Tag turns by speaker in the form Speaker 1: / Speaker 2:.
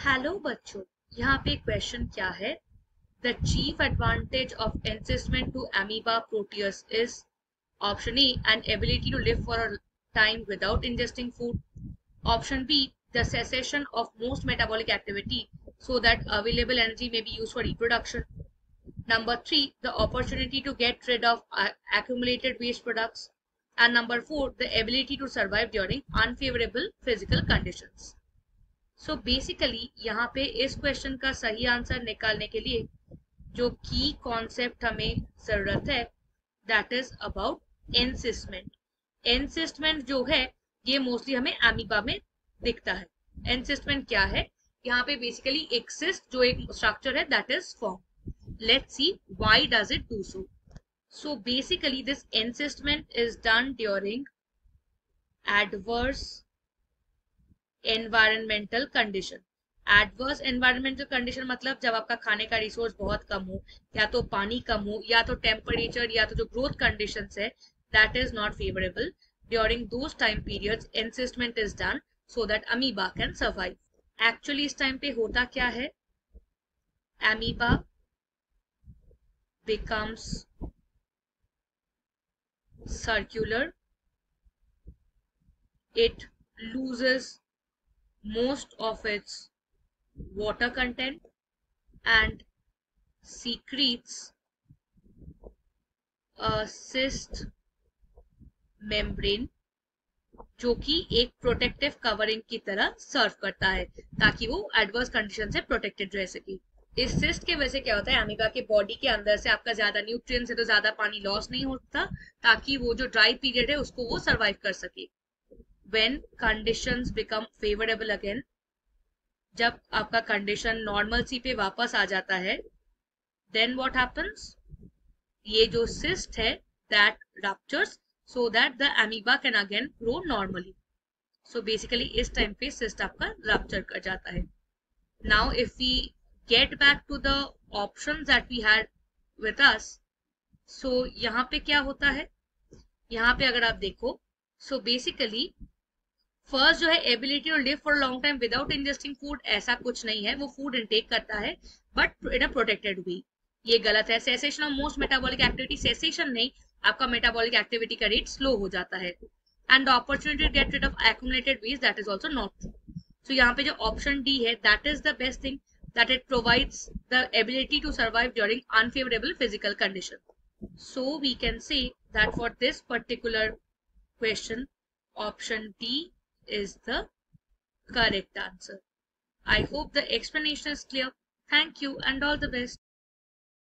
Speaker 1: Hello बच्चों, यहाँ पे क्वेश्चन क्या है? The chief advantage of encystment to amoeba proteus is option A an ability to live for a time without ingesting food, option B the cessation of most metabolic activity so that available energy may be used for reproduction, number 3 the opportunity to get rid of accumulated waste products, and number 4 the ability to survive during unfavorable physical conditions. So basically यहाँ पे इस question का सही answer निकालने के लिए जो की कॉन्सेप्ट हमें जरूरत है दैट इज अबाउट एनसिस्टमेंट। एनसिस्टमेंट जो है ये मोस्टली हमें अमीबा में दिखता है। एनसिस्टमेंट क्या है? यहाँ पे बेसिकली एक सिस्ट जो एक स्ट्रक्चर है that is form. Let's see why does it do so. So basically this encystment is done during adverse environmental condition. Adverse environmental condition मतलब जब आपका खाने का रिसोर्स बहुत कम हो, या तो पानी कम हो, या तो टेम्परेचर, या तो जो ग्रोथ कंडीशंस है that is not favourable. During those time periods encystment is done so that amoeba can survive. Actually इस टाइम पे होता क्या है? Amoeba becomes circular, it loses most of its water content and secretes a cyst membrane जो कि एक protective covering की तरह सर्व करता है ताकि वो एडवर्स कंडीशन से प्रोटेक्टेड रह सके। इस सिस्ट के वजह से क्या होता है, अमीबा के बॉडी के अंदर से आपका ज्यादा न्यूट्रिएंट्स है तो ज्यादा पानी लॉस नहीं होता ताकि वो जो ड्राई पीरियड है उसको वो सर्वाइव कर सके। when conditions become favorable again, जब आपका कंडीशन नॉर्मल सी पे वापस आ जाता है, then what happens? ये जो cyst है that ruptures so that the amoeba can again grow normally. So basically इस टाइम पे cyst आपका rupture कर जाता है। Now if we get back to the options that we had with us, so यहाँ पे क्या होता है? यहाँ पे अगर आप देखो, so basically फर्स्ट जो है ability to live for long time without ingesting food, ऐसा कुछ नहीं है। वो फूड इनटेक करता है बट इन अ प्रोटेक्टेड वे। ये गलत है। Cessation of most metabolic activity, cessation नहीं, आपका मेटाबॉलिक एक्टिविटी का रेट स्लो हो जाता है। And the opportunity to get rid of accumulated waste that is also not true. So यहाँ पे जो ऑप्शन डी है that is the best thing, that it provides the ability to survive during unfavourable physical condition. So we can say that for this particular question option D is the correct answer. I hope the explanation is clear. Thank you and all the best.